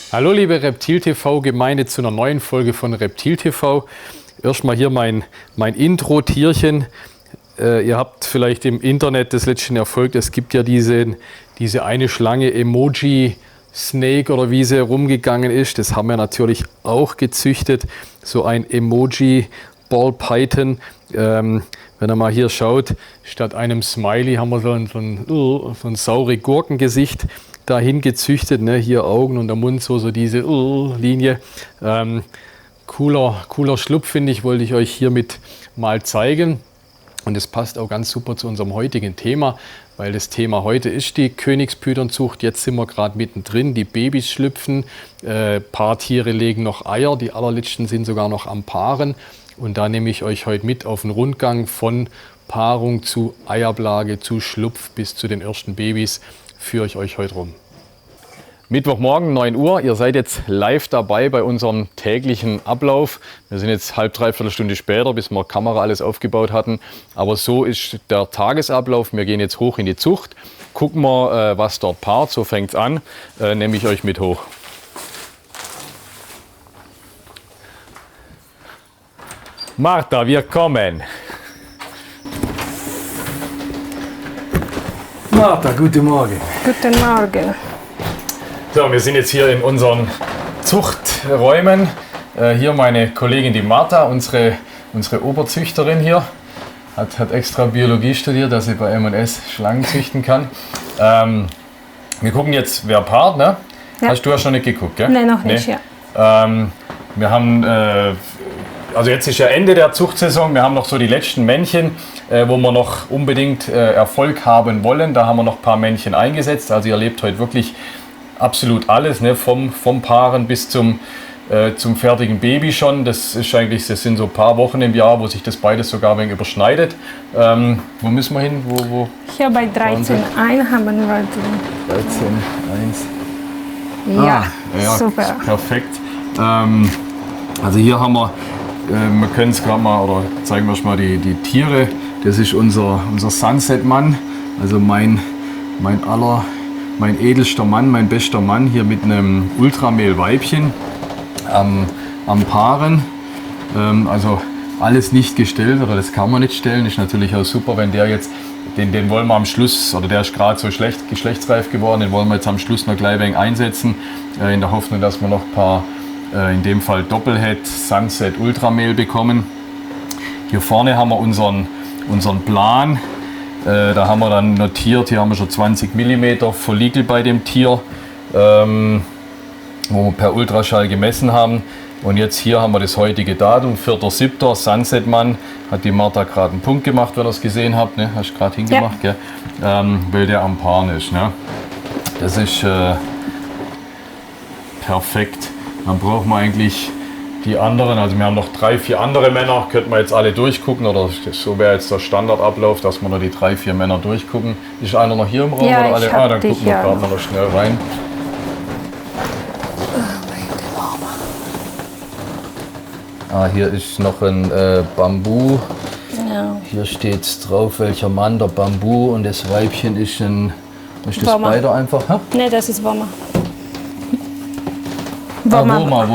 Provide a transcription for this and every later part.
Hallo liebe Reptil TV Gemeinde zu einer neuen Folge von Reptil TV. Erstmal hier mein Intro-Tierchen. Ihr habt vielleicht im Internet das letzte erfolgt. Es gibt ja diese eine Schlange Emoji Snake oder wie sie rumgegangen ist. Das haben wir natürlich auch gezüchtet. So ein Emoji Ball Python. Wenn ihr mal hier schaut, statt einem Smiley haben wir so ein saure Gurkengesicht dahin gezüchtet, ne? Hier Augen und der Mund, so diese Linie. Cooler Schlupf, finde ich, wollte ich euch hiermit mal zeigen. Und es passt auch ganz super zu unserem heutigen Thema, weil das Thema heute ist die Königspythonzucht. Jetzt sind wir gerade mittendrin, die Babys schlüpfen, paar Tiere legen noch Eier, die allerletzten sind sogar noch am Paaren. Und da nehme ich euch heute mit auf den Rundgang von Paarung zu Eiablage, zu Schlupf bis zu den ersten Babys. Führe ich euch heute rum. Mittwochmorgen 9 Uhr, ihr seid jetzt live dabei bei unserem täglichen Ablauf. Wir sind jetzt dreiviertel Stunde später, bis wir Kamera alles aufgebaut hatten. Aber so ist der Tagesablauf. Wir gehen jetzt hoch in die Zucht, gucken wir, was dort paart. So fängt es an, nehme ich euch mit hoch. Martha, wir kommen. Martha, guten Morgen. Guten Morgen. So, wir sind jetzt hier in unseren Zuchträumen. Hier meine Kollegin, die Martha, unsere Oberzüchterin hier, hat extra Biologie studiert, dass sie bei M&S Schlangen züchten kann. Wir gucken jetzt, wer paart, ne? Ja. Hast du ja schon nicht geguckt, gell? Nein, noch nicht, ja. Wir haben, also jetzt ist ja Ende der Zuchtsaison, wir haben noch so die letzten Männchen, wo wir noch unbedingt Erfolg haben wollen. Da haben wir noch ein paar Männchen eingesetzt. Also ihr erlebt heute wirklich absolut alles, ne? Vom Paaren bis zum fertigen Baby schon. Das sind so ein paar Wochen im Jahr, wo sich das beides sogar ein wenig überschneidet. Wo müssen wir hin? Wo? Hier bei 13.1 haben wir 13.1. Ja, ja, super. Perfekt. Also hier haben wir können es gerade mal, oder zeigen wir euch mal die Tiere. Das ist unser Sunset-Mann, also mein edelster Mann, mein bester Mann, hier mit einem Ultramehl-Weibchen am Paaren. Also alles nicht gestellt, oder das kann man nicht stellen. Ist natürlich auch super, wenn der jetzt, den wollen wir am Schluss, oder der ist gerade so geschlechtsreif geworden, den wollen wir jetzt am Schluss noch gleich ein wenig einsetzen, in der Hoffnung, dass wir noch ein paar, in dem Fall Doppelhead Sunset Ultramehl bekommen. Hier vorne haben wir unseren Plan. Da haben wir dann notiert, hier haben wir schon 20 mm Follikel bei dem Tier, wo wir per Ultraschall gemessen haben. Und jetzt hier haben wir das heutige Datum, 4.7. Sunset-Mann, hat die Martha gerade einen Punkt gemacht, wenn ihr es gesehen habt, ne? Hast du gerade hingemacht, ja. Gell? Weil der am Paaren ist. Ne? Das ist perfekt. Dann brauchen wir eigentlich die anderen, also wir haben noch 3, 4 andere Männer, könnten wir jetzt alle durchgucken, oder so wäre jetzt der Standardablauf, dass wir noch die 3, 4 Männer durchgucken. Ist einer noch hier im Raum? Ja, oder alle? Dann gucken wir gerade noch schnell rein. Hier ist noch ein Bambu. Ja. Hier steht drauf, welcher Mann der Bambu, und das Weibchen ist ist das Spider einfach? Ne, das ist Woma. Woma,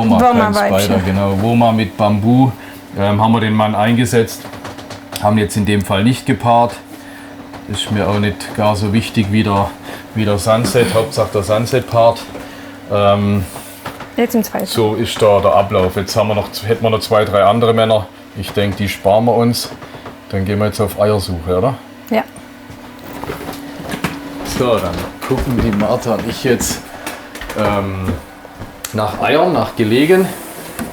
kein Spider, genau. Woma mit Bambu. Haben wir den Mann eingesetzt. Haben jetzt in dem Fall nicht gepaart. Ist mir auch nicht gar so wichtig wie der Sunset. Hauptsache der Sunset paart. Jetzt im zweiten. So ist da der Ablauf. Jetzt hätten wir noch 2, 3 andere Männer. Ich denke, die sparen wir uns. Dann gehen wir jetzt auf Eiersuche, oder? Ja. So, dann gucken die Martha und ich jetzt nach Eiern, nach Gelegen.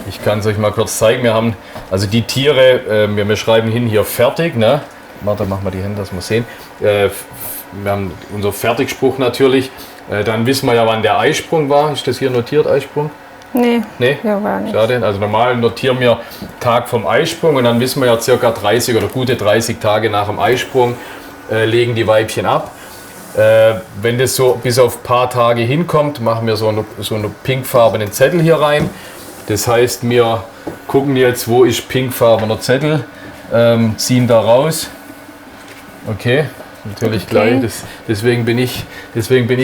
Ich kann es euch mal kurz zeigen. Wir haben also die Tiere, wir schreiben hin hier fertig. Ne? Martha, mach mal die Hände, dass wir sehen. Wir haben unser Fertigspruch natürlich. Dann wissen wir ja, wann der Eisprung war. Ist das hier notiert, Eisprung? Nee, Nee? ja, war nicht. Schade. Also normal notieren wir Tag vom Eisprung, und dann wissen wir ja circa 30 oder gute 30 Tage nach dem Eisprung legen die Weibchen ab. Wenn das so bis auf ein paar Tage hinkommt, machen wir so einen pinkfarbenen Zettel hier rein. Das heißt, wir gucken jetzt, wo ist pinkfarbener Zettel, ziehen da raus. Okay, natürlich Okay. gleich. Deswegen bin ich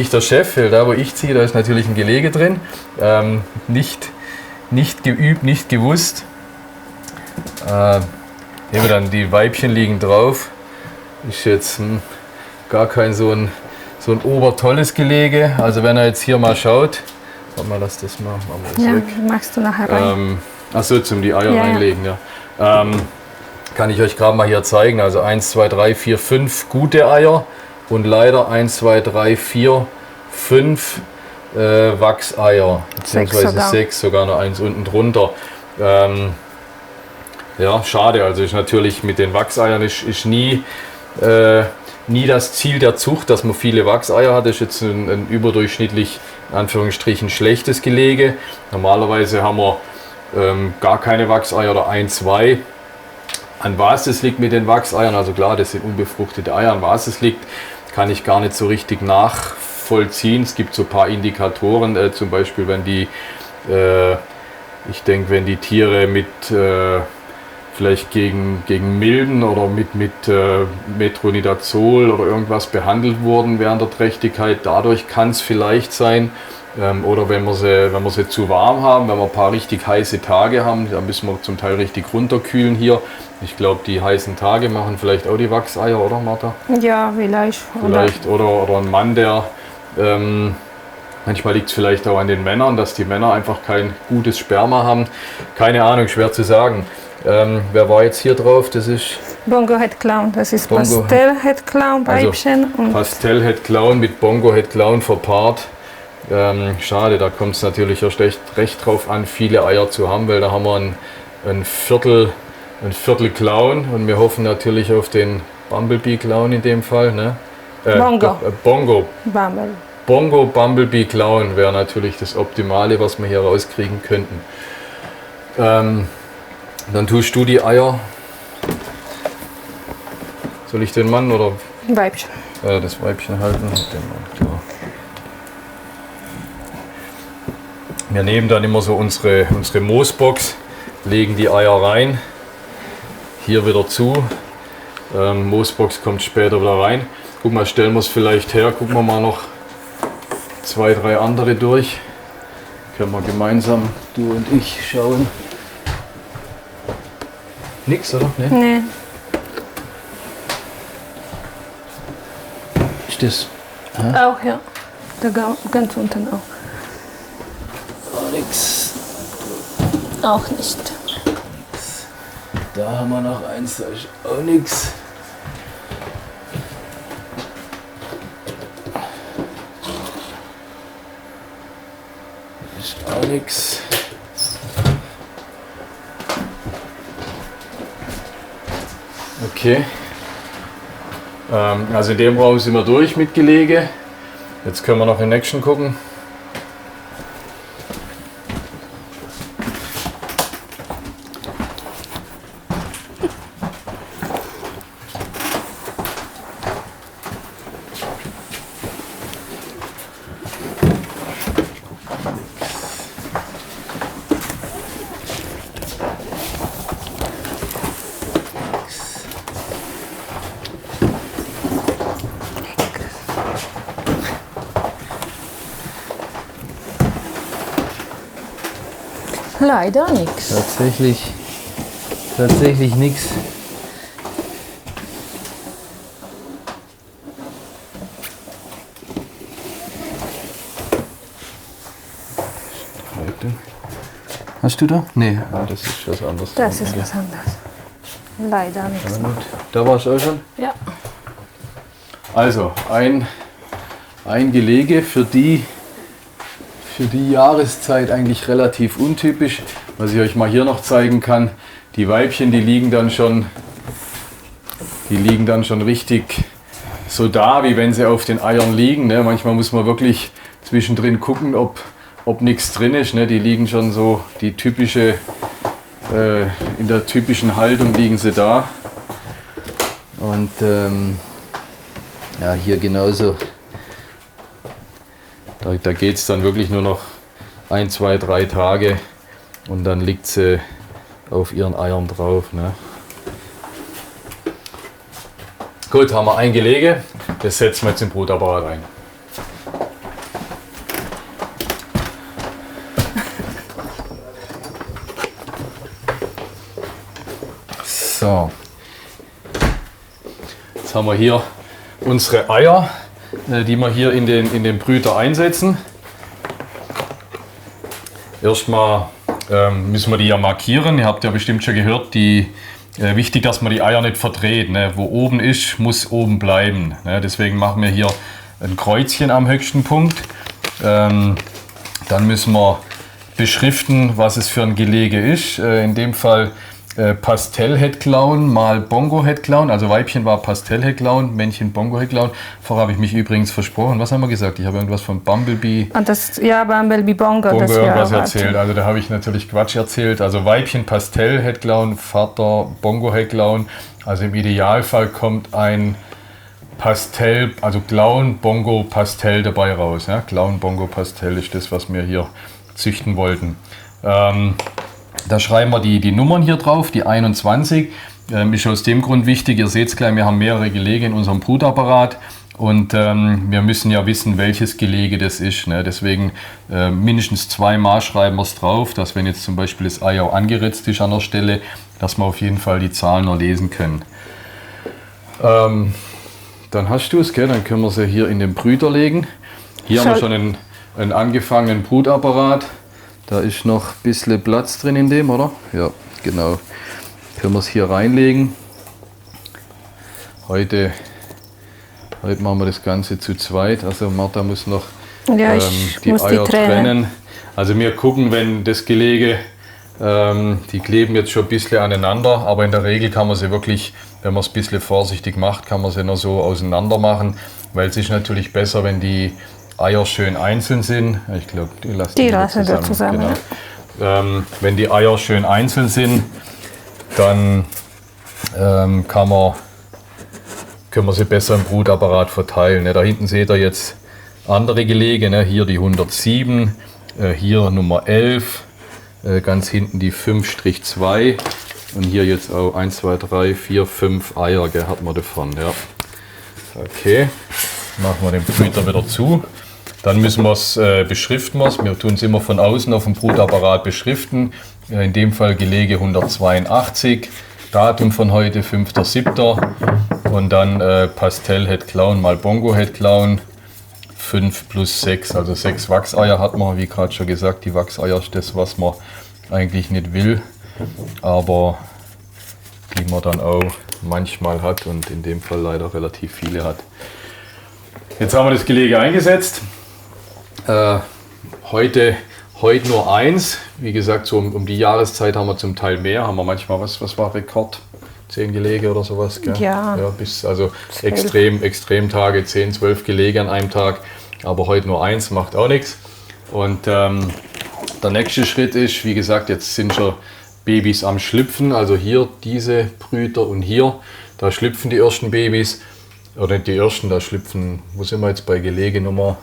der Chef. Weil da, wo ich ziehe, da ist natürlich ein Gelege drin. Nicht geübt, nicht gewusst. Nehmen wir dann, die Weibchen liegen drauf. Ist jetzt gar kein so ein obertolles Gelege. Also wenn er jetzt hier mal schaut, warte mal, lass das mal, machen wir das Ja, weg. machst du nachher rein. Achso, zum die Eier Ja, ja. reinlegen, ja. Kann ich euch gerade mal hier zeigen. Also 1, 2, 3, 4, 5 gute Eier und leider 1, 2, 3, 4, 5 Wachseier. Beziehungsweise sogar. 6, sogar noch eins unten drunter. Ja, schade. Also ist natürlich mit den Wachseiern ist nie das Ziel der Zucht, dass man viele Wachseier hat. Das ist jetzt ein überdurchschnittlich, in Anführungsstrichen, schlechtes Gelege. Normalerweise haben wir gar keine Wachseier oder 1, 2. An was das liegt mit den Wachseiern, also klar, das sind unbefruchtete Eier, an was es liegt, kann ich gar nicht so richtig nachvollziehen. Es gibt so ein paar Indikatoren, zum Beispiel wenn die, wenn die Tiere mit vielleicht gegen Milben oder mit Metronidazol oder irgendwas behandelt wurden während der Trächtigkeit, dadurch kann es vielleicht sein. Oder wenn wir sie zu warm haben, wenn wir ein paar richtig heiße Tage haben, dann müssen wir zum Teil richtig runterkühlen hier. Ich glaube, die heißen Tage machen vielleicht auch die Wachseier, oder Martha? Ja, vielleicht. Vielleicht. Oder ein Mann, der manchmal liegt es vielleicht auch an den Männern, dass die Männer einfach kein gutes Sperma haben. Keine Ahnung, schwer zu sagen. Wer war jetzt hier drauf? Das ist Bongo Head Clown, das ist Bongo Pastell Head Clown Weibchen. Also Pastell Head Clown mit Bongo Head Clown verpaart. Schade, da kommt es natürlich erst recht drauf an, viele Eier zu haben, weil da haben wir ein Viertel Clown und wir hoffen natürlich auf den Bumblebee Clown in dem Fall. Ne? Bongo. Bumble. Bongo Bumblebee Clown wäre natürlich das Optimale, was wir hier rauskriegen könnten. Dann tust du die Eier. Soll ich den Mann oder Weibchen. das Weibchen halten? Den Mann, klar. Wir nehmen dann immer so unsere Moosbox, legen die Eier rein, hier wieder zu. Moosbox kommt später wieder rein. Guck mal, stellen wir es vielleicht her, gucken wir mal noch 2, 3 andere durch. Können wir gemeinsam, du und ich, schauen. Nix, oder? Nee. Nee. Ist das? Auch, ja. Da ganz unten auch. Nix. Auch nicht. Da haben wir noch eins, da ist auch nichts. Ist auch nichts. Okay. Also in dem Raum sind wir durch mit Gelege. Jetzt können wir noch in Action gucken. Leider nichts. Tatsächlich nichts. Hast du da? Nee, das ist was anderes. Das ist was anderes. Leider nichts. Ja, gut. Da war es auch schon. Ja. Also ein Gelege für die Jahreszeit eigentlich relativ untypisch. Was ich euch mal hier noch zeigen kann, die Weibchen, die liegen dann schon richtig so da, wie wenn sie auf den Eiern liegen. Ne? Manchmal muss man wirklich zwischendrin gucken, ob nichts drin ist. Ne? Die liegen schon so, in der typischen Haltung liegen sie da. Und ja, hier genauso. Da geht es dann wirklich nur noch 1, 2, 3 Tage und dann liegt sie auf ihren Eiern drauf. Ne? Gut, haben wir ein Gelege, das setzen wir jetzt im Brutapparat ein. So, jetzt haben wir hier unsere Eier, die wir hier in den Brüter einsetzen. Erstmal müssen wir die ja markieren. Ihr habt ja bestimmt schon gehört, wichtig, dass man die Eier nicht verdreht. Ne? Wo oben ist, muss oben bleiben. Ne? Deswegen machen wir hier ein Kreuzchen am höchsten Punkt. Dann müssen wir beschriften, was es für ein Gelege ist. In dem Fall Pastell-Headclown mal Bongo-Headclown. Also Weibchen war Pastell-Headclown, Männchen Bongo-Headclown. Vorher habe ich mich übrigens versprochen. Was haben wir gesagt? Ich habe irgendwas von Bumblebee. Bumblebee Bongo. Bongo das irgendwas erzählt. Also da habe ich natürlich Quatsch erzählt. Also Weibchen Pastell-Headclown, Vater Bongo-Headclown. Also im Idealfall kommt ein Pastell, also Clown, Bongo, Pastell dabei raus. Ja? Clown, Bongo, Pastell ist das, was wir hier züchten wollten. Da schreiben wir die Nummern hier drauf, die 21. Ist aus dem Grund wichtig, ihr seht es gleich, wir haben mehrere Gelege in unserem Brutapparat und wir müssen ja wissen, welches Gelege das ist. Ne? Deswegen mindestens zweimal schreiben wir es drauf, dass wenn jetzt zum Beispiel das Ei auch angeritzt ist an der Stelle, dass wir auf jeden Fall die Zahlen noch lesen können. Dann hast du es, gell? Dann können wir sie hier in den Brüter legen. Hier haben wir schon einen angefangenen Brutapparat. Da ist noch ein bisschen Platz drin in dem, oder? Ja, genau. Können wir es hier reinlegen. Heute machen wir das Ganze zu zweit. Also Martha muss noch die Eier trennen. Also wir gucken, wenn das Gelege, die kleben jetzt schon ein bisschen aneinander, aber in der Regel kann man sie wirklich, wenn man es ein bisschen vorsichtig macht, kann man sie noch so auseinander machen, weil es ist natürlich besser, wenn die Eier schön einzeln sind. Ich glaube, die lassen wir zusammen. Genau. Wenn die Eier schön einzeln sind, dann können wir sie besser im Brutapparat verteilen. Ne? Da hinten seht ihr jetzt andere Gelege. Ne? Hier die 107, hier Nummer 11, ganz hinten die 5-2 und hier jetzt auch 1, 2, 3, 4, 5 Eier, gell, hat man davon. Ja. Okay, machen wir den Brüter wieder zu. Dann müssen wir es beschriften. Wir tun es immer von außen auf dem Brutapparat beschriften. In dem Fall Gelege 182, Datum von heute 5.7. und dann Pastell Headclown mal Bongo Headclown 5 plus 6, also 6 Wachseier hat man, wie gerade schon gesagt. Die Wachseier ist das, was man eigentlich nicht will, aber die man dann auch manchmal hat und in dem Fall leider relativ viele hat. Jetzt haben wir das Gelege eingesetzt. Heute nur 1. Wie gesagt, so um die Jahreszeit haben wir zum Teil mehr. Haben wir manchmal, was war Rekord? 10 Gelege oder sowas? Gell? Ja. Bis also Extremtage, 10, 12 Gelege an einem Tag. Aber heute nur 1, macht auch nichts. Und der nächste Schritt ist, wie gesagt, jetzt sind schon Babys am Schlüpfen. Also hier diese Brüter und hier, da schlüpfen die ersten Babys. Oder nicht die ersten, da schlüpfen, wo sind wir jetzt bei Gelege Nummer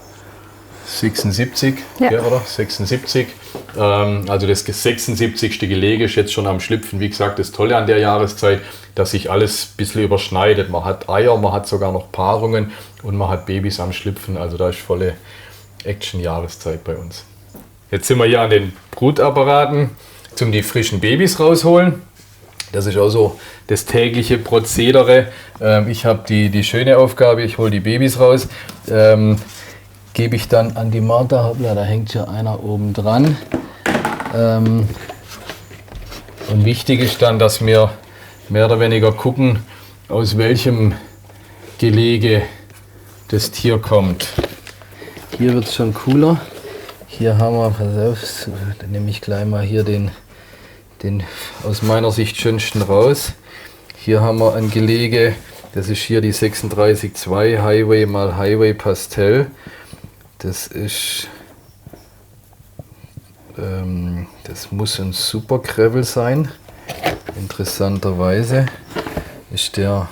76, ja. Oder? 76. Also das 76. Gelege ist jetzt schon am Schlüpfen. Wie gesagt, das Tolle an der Jahreszeit, dass sich alles ein bisschen überschneidet. Man hat Eier, man hat sogar noch Paarungen und man hat Babys am Schlüpfen. Also da ist volle Action-Jahreszeit bei uns. Jetzt sind wir hier an den Brutapparaten, zum die frischen Babys rausholen. Das ist auch so das tägliche Prozedere. Ich habe die schöne Aufgabe, ich hole die Babys raus. Gebe ich dann an die Martha, hoppla, da hängt ja einer oben dran. Und wichtig ist dann, dass wir mehr oder weniger gucken, aus welchem Gelege das Tier kommt. Hier wird es schon cooler. Hier haben wir, pass auf, dann nehme ich gleich mal hier den aus meiner Sicht schönsten raus. Hier haben wir ein Gelege, das ist hier die 36-2 Highway mal Highway Pastell. Das ist, das muss ein Super Gravel sein. Interessanterweise ist der,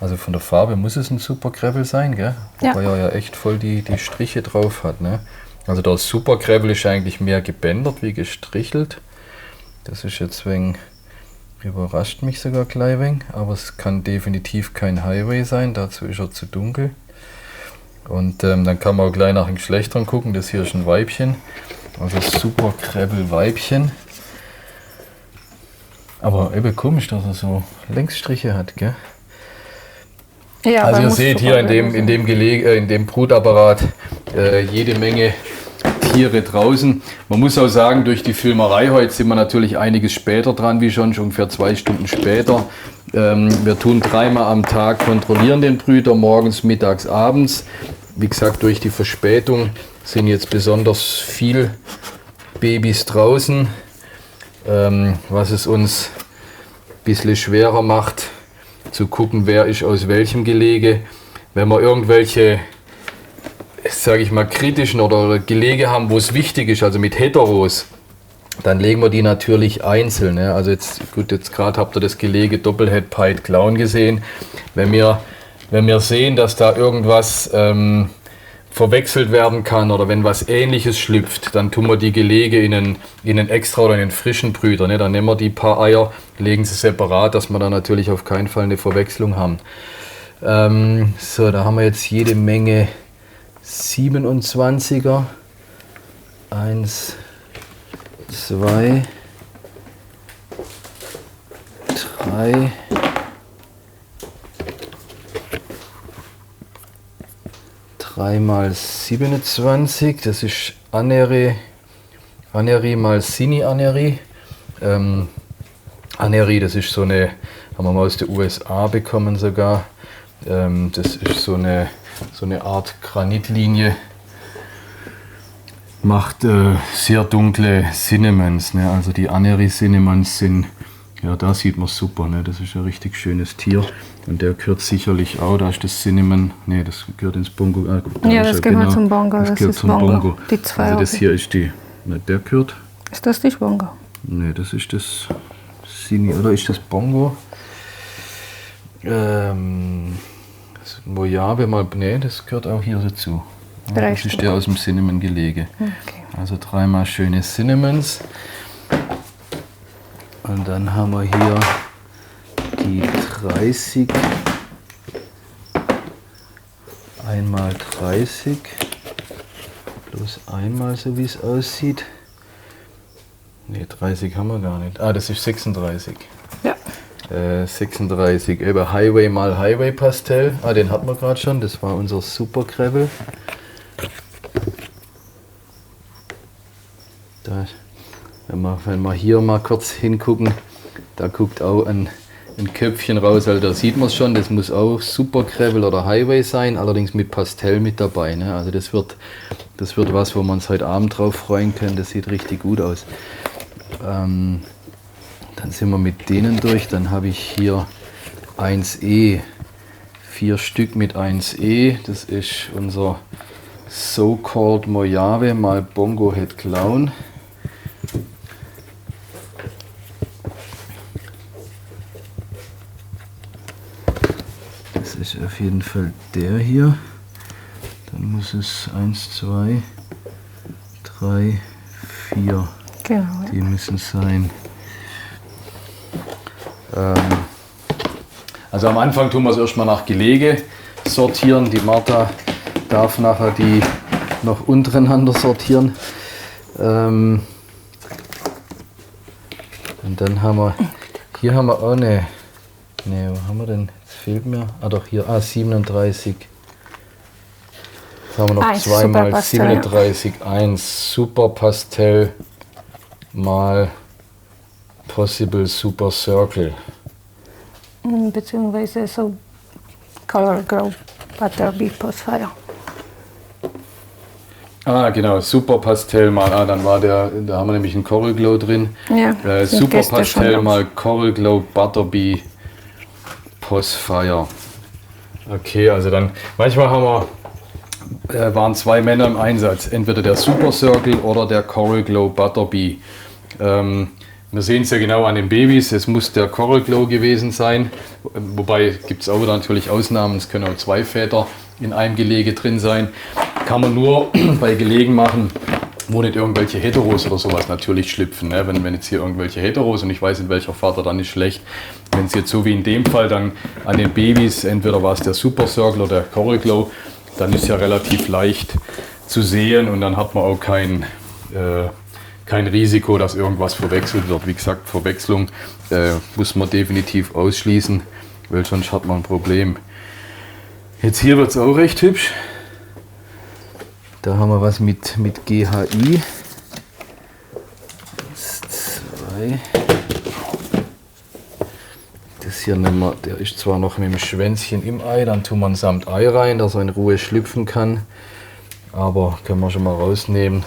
also von der Farbe muss es ein Super Gravel sein, gell? Ja. Wobei er ja echt voll die Striche drauf hat, ne? Also der Super Gravel ist eigentlich mehr gebändert wie gestrichelt. Das ist jetzt wegen Überrascht mich sogar gleich wenig, aber es kann definitiv kein Highway sein, dazu ist er zu dunkel. Und dann kann man auch gleich nach den Geschlechtern gucken, das hier ist ein Weibchen, also Super Krabbel Weibchen. Aber eben komisch, dass er so Längsstriche hat, gell? Ja, Also aber ihr muss seht super hier in dem Brutapparat jede Menge Tiere draußen. Man muss auch sagen, durch die Filmerei heute sind wir natürlich einiges später dran, wie schon ungefähr 2 Stunden später. Wir tun 3-mal am Tag kontrollieren den Brüter, morgens, mittags, abends. Wie gesagt, durch die Verspätung sind jetzt besonders viel Babys draußen, was es uns ein bisschen schwerer macht, zu gucken, wer ist aus welchem Gelege. Wenn wir irgendwelche, sage ich mal, kritischen oder Gelege haben, wo es wichtig ist, also mit Heteros, dann legen wir die natürlich einzeln. Ne? Also jetzt gerade habt ihr das Gelege Doppelhead Pied Clown gesehen. Wenn wir sehen, dass da irgendwas verwechselt werden kann oder wenn was Ähnliches schlüpft, dann tun wir die Gelege in einen extra oder in einen frischen Brüter. Ne? Dann nehmen wir die paar Eier, legen sie separat, dass wir da natürlich auf keinen Fall eine Verwechslung haben. So, da haben wir jetzt jede Menge 27er. 1, 2, 3, 3 mal 27, das ist Aneri mal Sini Aneri. Aneri, das ist so eine, haben wir mal aus den USA bekommen sogar. Das ist so eine Art Granitlinie. Macht sehr dunkle Cinnamons. Ne? Also die Aneri Cinnamons sind, ja, da sieht man super. Ne? Das ist ein richtig schönes Tier. Und der gehört sicherlich auch, da ist das Cinnamon, ne, das gehört ins Bongo. Ah, Ja, das gehört zum Bongo. Das gehört ist zum Bongo. Die zwei. Also das hier ist die, ne, der gehört. Ist das nicht Bongo? Ne, das ist das Sini, oder ist das Bongo? Mojave mal, ne, das gehört auch hier dazu. Ja, das ist der aus dem Cinnamon-Gelege. Okay. Also 3-mal schöne Cinnamons. Und dann haben wir hier die 30. 1x30. Bloß einmal, so wie es aussieht. Ne, 30 haben wir gar nicht. Ah, das ist 36. Ja. 36. Über Highway mal Highway Pastell. Ah, den hatten wir gerade schon. Das war unser Super Krabbel. Da, wenn wir hier mal kurz hingucken, da guckt auch ein Köpfchen raus, also da sieht man es schon, das muss auch Super Krabbel oder Highway sein, allerdings mit Pastell mit dabei. Ne? Also das wird was, wo man uns heute Abend drauf freuen kann, das sieht richtig gut aus. Dann sind wir mit denen durch, dann habe ich hier 1E, 4 Stück mit 1E, das ist unser So-Called Mojave mal Bongo Head Clown. Das ist auf jeden Fall der hier. Dann muss es 1, 2, 3, 4. Genau. Die müssen sein. Also am Anfang tun wir es erstmal nach Gelege sortieren. Die Martha darf nachher die noch untereinander sortieren. Und dann haben wir, hier haben wir auch eine, ne, wo haben wir denn? Jetzt fehlt mir, ah doch hier, 37. Jetzt haben wir noch 2 mal 37, 1 Super Pastell mal Possible Super Circle. Beziehungsweise so Color Glow Butterbeer Postfire. Ah, genau, Super Pastell mal, dann war da haben wir nämlich einen Coral Glow drin. Ja, Super Pastell mal Coral Glow Butterbee Postfire. Okay, also dann, manchmal haben wir, waren 2 Männer im Einsatz, entweder der Super Circle oder der Coral Glow Butterbee. Wir sehen es ja genau an den Babys, es muss der Coral Glow gewesen sein, wobei gibt es auch wieder natürlich Ausnahmen, es können auch 2 Väter in einem Gelege drin sein. Kann man nur bei Gelegen machen, wo nicht irgendwelche Heteros oder sowas natürlich schlüpfen. Ne? Wenn jetzt hier irgendwelche Heteros, und ich weiß in welcher Vater, dann ist schlecht. Wenn es jetzt so wie in dem Fall dann an den Babys, entweder war es der Super Circle oder der Coral Glow, dann ist ja relativ leicht zu sehen und dann hat man auch kein Risiko, dass irgendwas verwechselt wird. Wie gesagt, Verwechslung muss man definitiv ausschließen, weil sonst hat man ein Problem. Jetzt hier wird es auch recht hübsch. Da haben wir was mit GHI. 2. Das hier nehmen wir, der ist zwar noch mit dem Schwänzchen im Ei, dann tun wir samt Ei rein, dass er in Ruhe schlüpfen kann. Aber können wir schon mal rausnehmen,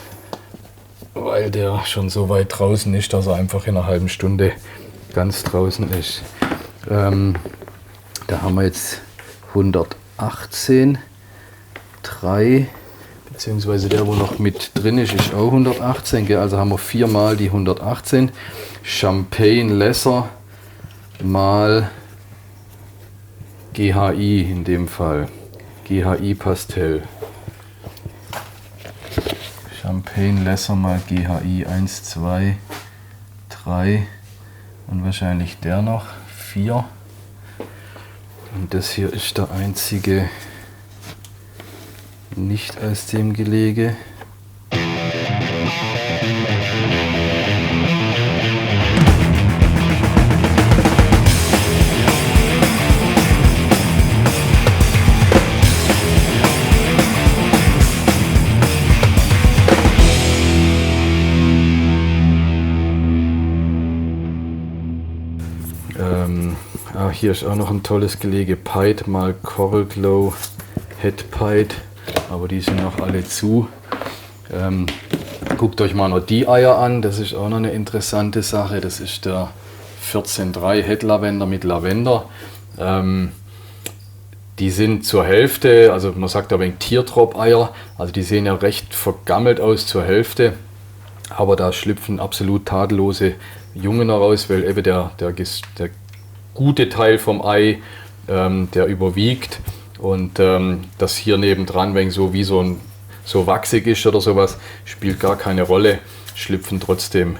weil der schon so weit draußen ist, dass er einfach in einer halben Stunde ganz draußen ist. Da haben wir jetzt 118, 3, beziehungsweise der, wo noch mit drin ist, ist auch 118. Gell? Also haben wir 4 mal die 118. Champagne Lesser mal GHI in dem Fall. GHI Pastell. Champagne Lesser mal GHI 1, 2, 3 und wahrscheinlich der noch 4. Und das hier ist der einzige nicht aus dem Gelege. Hier ist auch noch ein tolles Gelege, Pied mal Coral Glow Head Pied, aber die sind noch alle zu. Guckt euch mal noch die Eier an, das ist auch noch eine interessante Sache. Das ist der 14.3 Head Lavender mit Lavender. Die sind zur Hälfte, also man sagt ein wenig Teardrop-Eier, also die sehen ja recht vergammelt aus zur Hälfte, aber da schlüpfen absolut tadellose Jungen heraus, weil eben der gute Teil vom Ei, der überwiegt, und das hier nebendran, wenn so wie so wachsig ist oder sowas, spielt gar keine Rolle, schlüpfen trotzdem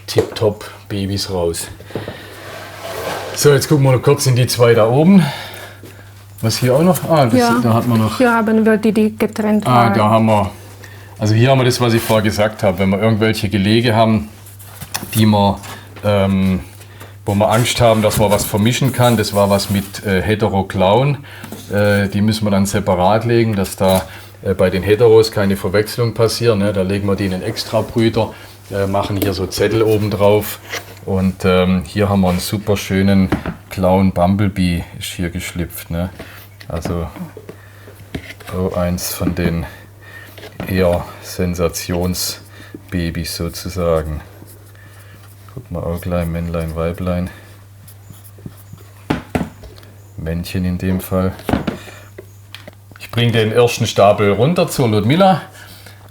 tipptopp Babys raus. So, jetzt gucken wir noch kurz in die 2 da oben. Was hier auch noch? Da hat man noch. Hier haben wir die getrennt. Da haben wir. Also hier haben wir das, was ich vorher gesagt habe. Wenn wir irgendwelche Gelege haben, die wir wo wir Angst haben, dass man was vermischen kann. Das war was mit Hetero-Clown. Die müssen wir dann separat legen, dass da bei den Heteros keine Verwechslung passiert. Ne? Da legen wir die in einen Extrabrüter, machen hier so Zettel oben drauf. Und hier haben wir einen super schönen Clown Bumblebee, ist hier geschlüpft. Ne? Also so eins von den eher Sensationsbabys sozusagen. Guck mal auch gleich, Männlein, Weiblein. Männchen in dem Fall. Ich bringe den ersten Stapel runter zur Ludmilla.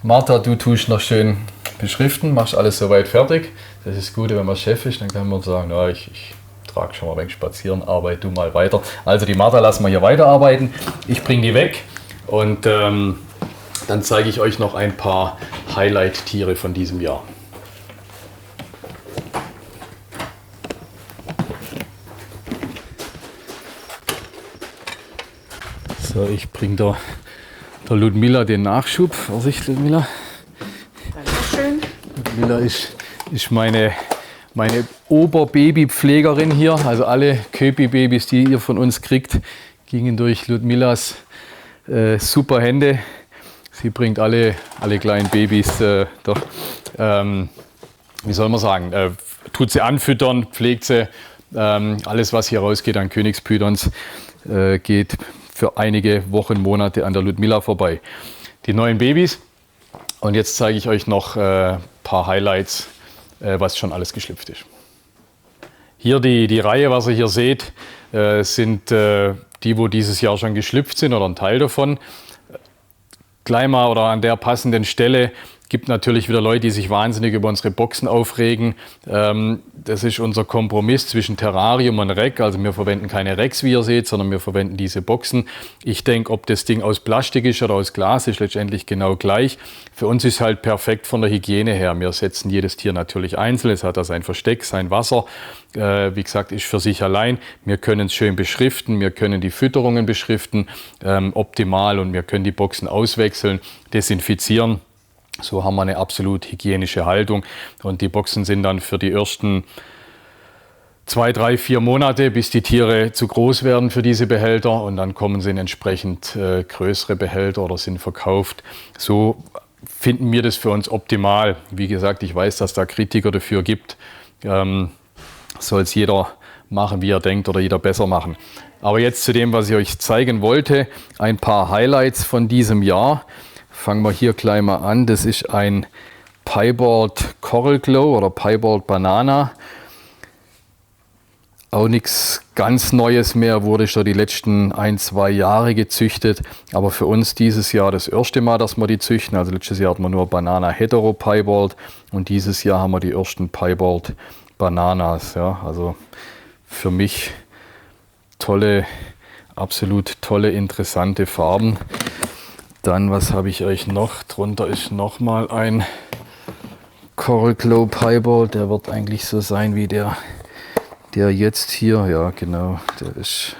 Martha, du tust noch schön beschriften, machst alles soweit fertig. Das ist das Gute, wenn man Chef ist, dann kann man sagen, ja, ich trage schon mal ein wenig spazieren, arbeite du mal weiter. Also die Martha lassen wir hier weiterarbeiten. Ich bringe die weg und dann zeige ich euch noch ein paar Highlight-Tiere von diesem Jahr. So, ich bringe der Ludmilla den Nachschub. Vorsicht, Ludmilla. Dankeschön. Ludmilla ist meine Oberbabypflegerin hier. Also alle Köpi-Babys, die ihr von uns kriegt, gingen durch Ludmillas super Hände. Sie bringt alle kleinen Babys doch, wie soll man sagen, tut sie anfüttern, pflegt sie. Alles, was hier rausgeht an Königspythons, geht für einige Wochen, Monate an der Ludmilla vorbei. Die neuen Babys. Und jetzt zeige ich euch noch ein paar Highlights, was schon alles geschlüpft ist. Hier die Reihe, was ihr hier seht, sind die, wo dieses Jahr schon geschlüpft sind oder ein Teil davon. Gleich mal oder an der passenden Stelle Gibt natürlich wieder Leute, die sich wahnsinnig über unsere Boxen aufregen. Das ist unser Kompromiss zwischen Terrarium und Reck. Also wir verwenden keine Recks, wie ihr seht, sondern wir verwenden diese Boxen. Ich denke, ob das Ding aus Plastik ist oder aus Glas, ist letztendlich genau gleich. Für uns ist halt perfekt von der Hygiene her. Wir setzen jedes Tier natürlich einzeln. Es hat da sein Versteck, sein Wasser. Wie gesagt, ist für sich allein. Wir können es schön beschriften. Wir können die Fütterungen beschriften, optimal. Und wir können die Boxen auswechseln, desinfizieren. So haben wir eine absolut hygienische Haltung und die Boxen sind dann für die ersten 2, 3, 4 Monate, bis die Tiere zu groß werden für diese Behälter und dann kommen sie in entsprechend größere Behälter oder sind verkauft. So finden wir das für uns optimal. Wie gesagt, ich weiß, dass da Kritiker dafür gibt. Soll es jeder machen, wie er denkt oder jeder besser machen. Aber jetzt zu dem, was ich euch zeigen wollte, ein paar Highlights von diesem Jahr. Fangen wir hier gleich mal an. Das ist ein Piebald Coral Glow oder Piebald Banana. Auch nichts ganz Neues mehr, wurde schon die letzten 1, 2 Jahre gezüchtet. Aber für uns dieses Jahr das erste Mal, dass wir die züchten. Also letztes Jahr hatten wir nur Banana Hetero Piebald und dieses Jahr haben wir die ersten Piebald Bananas. Ja, also für mich tolle, absolut tolle, interessante Farben. Dann, was habe ich euch noch? Drunter ist nochmal ein Coral Glow Piebald. Der wird eigentlich so sein wie der jetzt hier. Ja, genau. Der ist,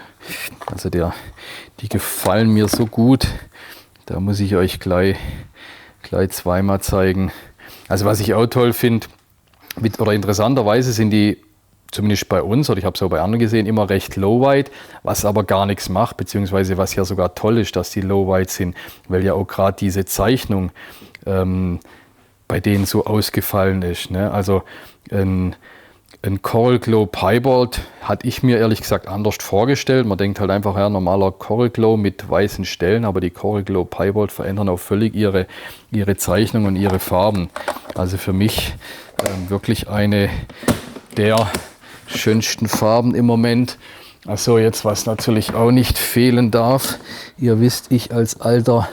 also die gefallen mir so gut. Da muss ich euch gleich zweimal zeigen. Also was ich auch toll finde, oder interessanterweise sind die, zumindest bei uns, oder ich habe es auch bei anderen gesehen, immer recht low-white, was aber gar nichts macht, beziehungsweise was ja sogar toll ist, dass die low-white sind, weil ja auch gerade diese Zeichnung bei denen so ausgefallen ist. Ne? Also ein Coral Glow Piebald hatte ich mir ehrlich gesagt anders vorgestellt. Man denkt halt einfach, ja, normaler Coral Glow mit weißen Stellen, aber die Coral Glow Piebald verändern auch völlig ihre Zeichnung und ihre Farben. Also für mich wirklich eine der schönsten Farben im Moment. Also jetzt, was natürlich auch nicht fehlen darf. Ihr wisst, ich als alter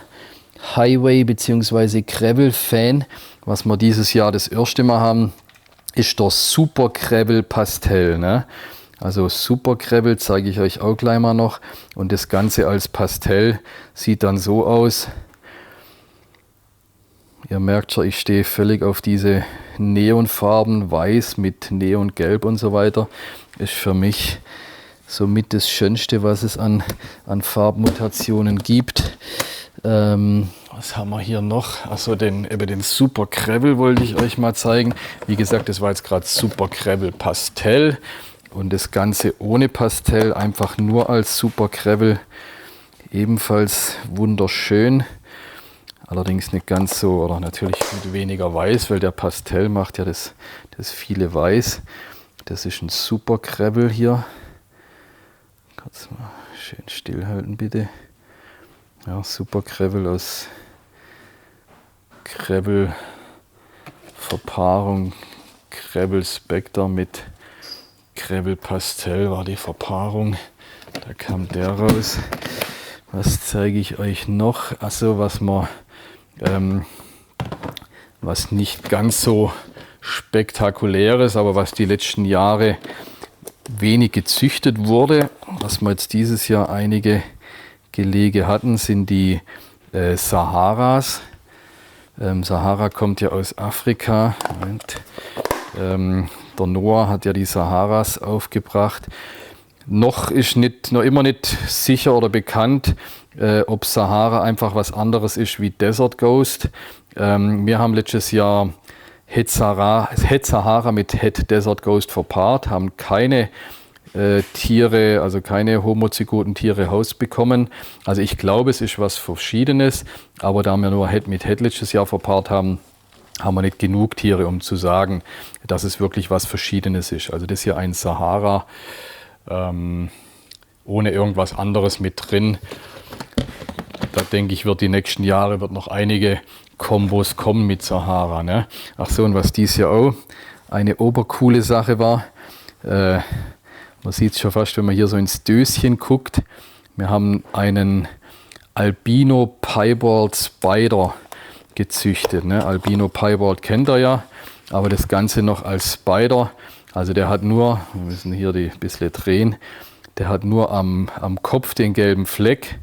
Highway bzw. Gravel-Fan, was wir dieses Jahr das erste Mal haben, ist der Super Gravel Pastell. Ne? Also Super Gravel zeige ich euch auch gleich mal noch. Und das Ganze als Pastell sieht dann so aus. Ihr merkt schon, ich stehe völlig auf diese Neonfarben, weiß mit Neongelb und so weiter. Ist für mich somit das Schönste, was es an Farbmutationen gibt. Was haben wir hier noch? Achso, den Super Gravel wollte ich euch mal zeigen. Wie gesagt, das war jetzt gerade Super Gravel Pastell. Und das Ganze ohne Pastell, einfach nur als Super Gravel. Ebenfalls wunderschön. Allerdings nicht ganz so, oder natürlich mit weniger Weiß, weil der Pastell macht ja das viele Weiß. Das ist ein Super Gravel hier. Kurz mal schön stillhalten bitte. Ja, Super Gravel aus Gravel Verpaarung, Gravel Spectre mit Gravel Pastell war die Verpaarung. Da kam der raus. Was zeige ich euch noch? Achso, was nicht ganz so spektakulär ist, aber was die letzten Jahre wenig gezüchtet wurde, was wir jetzt dieses Jahr einige Gelege hatten, sind die Saharas. Sahara kommt ja aus Afrika. Der Noah hat ja die Saharas aufgebracht. Noch immer nicht sicher oder bekannt, ob Sahara einfach was anderes ist wie Desert Ghost. Wir haben letztes Jahr Het Sahara mit Het Desert Ghost verpaart, haben keine Tiere, also keine homozygoten Tiere rausbekommen. Also ich glaube, es ist was Verschiedenes, aber da wir nur Het mit Het letztes Jahr verpaart haben, haben wir nicht genug Tiere, um zu sagen, dass es wirklich was Verschiedenes ist. Also das hier ein Sahara, ohne irgendwas anderes mit drin. Da denke ich, wird die nächsten Jahre noch einige Kombos kommen mit Sahara. Ne? Ach so, und was dies Jahr auch eine obercoole Sache war, man sieht es schon fast, wenn man hier so ins Döschen guckt. Wir haben einen Albino Piebald Spider gezüchtet. Ne? Albino Piebald kennt ihr ja, aber das Ganze noch als Spider. Also der hat nur, wir müssen hier die ein bisschen drehen, der hat nur am Kopf den gelben Fleck.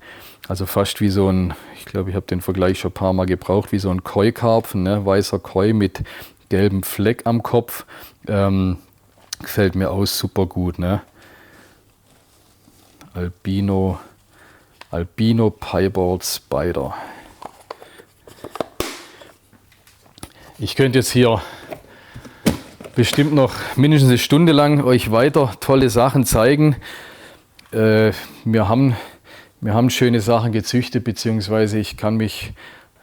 Also fast wie so ein, ich glaube, ich habe den Vergleich schon ein paar Mal gebraucht, wie so ein Koi-Karpfen, ne? Weißer Koi mit gelbem Fleck am Kopf. Gefällt mir auch super gut. Ne? Albino Piebald Spider. Ich könnte jetzt hier bestimmt noch mindestens eine Stunde lang euch weiter tolle Sachen zeigen. Wir haben schöne Sachen gezüchtet, beziehungsweise ich kann mich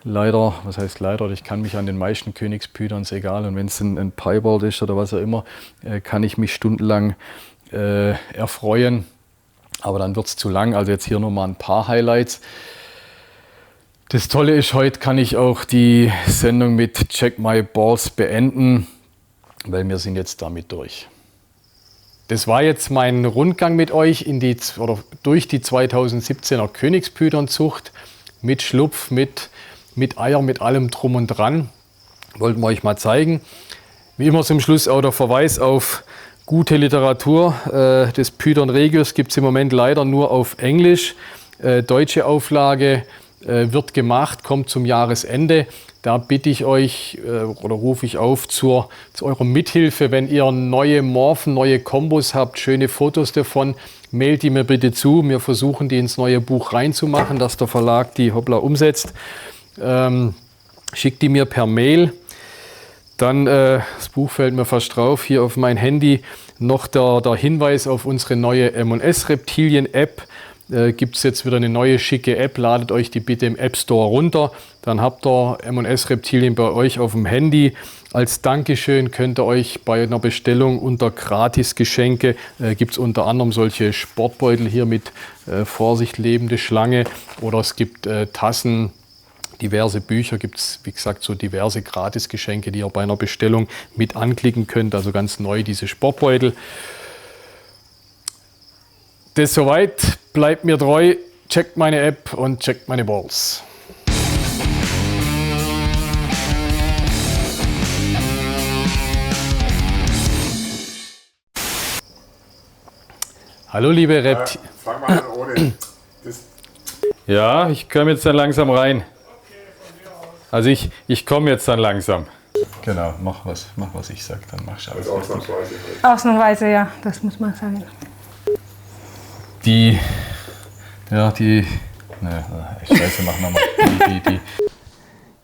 leider, was heißt leider, ich kann mich an den meisten Königspütern, ist egal, und wenn es ein Piebald ist oder was auch immer, kann ich mich stundenlang erfreuen. Aber dann wird es zu lang, also jetzt hier nur mal ein paar Highlights. Das Tolle ist, heute kann ich auch die Sendung mit Check My Balls beenden, weil wir sind jetzt damit durch. Das war jetzt mein Rundgang mit euch durch die 2017er Königspythonzucht mit Schlupf, mit Eier, mit allem drum und dran. Wollten wir euch mal zeigen. Wie immer zum Schluss auch der Verweis auf gute Literatur. Das Python Regius gibt es im Moment leider nur auf Englisch. Deutsche Auflage wird gemacht, kommt zum Jahresende. Da bitte ich euch oder rufe ich auf zu eurer Mithilfe, wenn ihr neue Morphen, neue Kombos habt, schöne Fotos davon, mailt die mir bitte zu. Wir versuchen, die ins neue Buch reinzumachen, dass der Verlag die hoppla umsetzt. Schickt die mir per Mail. Dann, das Buch fällt mir fast drauf, hier auf mein Handy noch der Hinweis auf unsere neue M&S Reptilien App. Gibt es jetzt wieder eine neue schicke App, ladet euch die bitte im App Store runter. Dann habt ihr M&S Reptilien bei euch auf dem Handy. Als Dankeschön könnt ihr euch bei einer Bestellung unter Gratisgeschenke, gibt es unter anderem solche Sportbeutel hier mit Vorsicht lebende Schlange, oder es gibt Tassen, diverse Bücher, gibt es wie gesagt so diverse Gratisgeschenke, die ihr bei einer Bestellung mit anklicken könnt. Also ganz neu diese Sportbeutel. Das soweit, bleibt mir treu, checkt meine App und checkt meine Balls. Hallo liebe Reptilien. Fang mal an ohne. Ja, ich komme jetzt dann langsam rein. Also ich komme jetzt dann langsam. Genau, mach was ich sag, dann machst du alles. Also ausnahmsweise. Ausnahmsweise, ja, das muss man sagen. Scheiße, mach nochmal.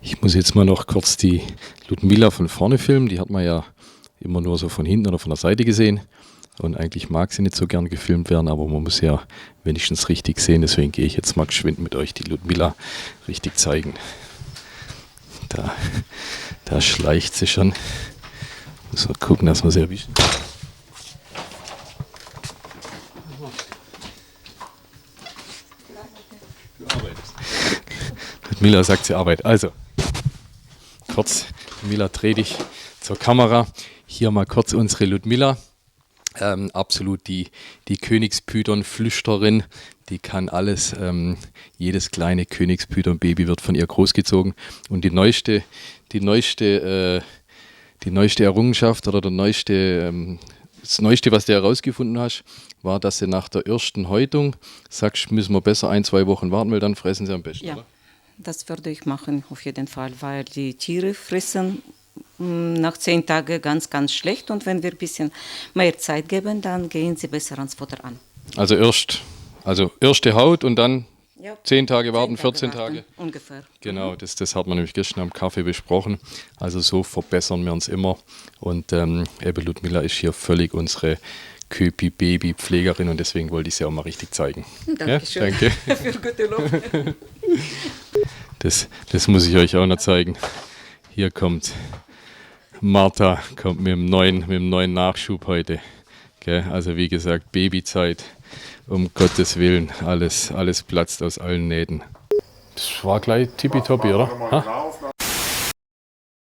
Ich muss jetzt mal noch kurz die Ludmilla von vorne filmen. Die hat man ja immer nur so von hinten oder von der Seite gesehen. Und eigentlich mag sie nicht so gern gefilmt werden, aber man muss ja wenigstens richtig sehen. Deswegen gehe ich jetzt mal geschwind mit euch die Ludmilla richtig zeigen. Da schleicht sie schon. Muss mal gucken, dass wir sie erwischen. Ludmilla sagt, sie arbeitet. Also, kurz, Ludmilla, dreh dich zur Kamera. Hier mal kurz unsere Ludmilla. Absolut die Königspython-Flüsterin. Die kann alles. Jedes kleine Königspython-Baby wird von ihr großgezogen. Und die neueste Errungenschaft oder das Neueste, was du herausgefunden hast, war, dass sie nach der ersten Häutung sagst, müssen wir besser 1-2 Wochen warten, weil dann fressen sie am besten, ja, oder? Das würde ich machen, auf jeden Fall, weil die Tiere fressen nach 10 Tagen ganz, ganz schlecht, und wenn wir ein bisschen mehr Zeit geben, dann gehen sie besser ans Futter an. Also erste Haut und dann Ja. 10 Tage warten, 10 14 warten, Tage. ungefähr. Genau, das hat man nämlich gestern am Kaffee besprochen. Also so verbessern wir uns immer. Und eben Ludmilla ist hier völlig unsere Köpi-Baby-Pflegerin, und deswegen wollte ich sie auch mal richtig zeigen. Dankeschön. Ja, danke. Für gute Lob. Das muss ich euch auch noch zeigen. Hier kommt Martha, kommt mit dem neuen Nachschub heute. Gell? Also wie gesagt, Babyzeit, um Gottes Willen, alles platzt aus allen Nähten. Das war gleich tippitoppi, oder? Mal genau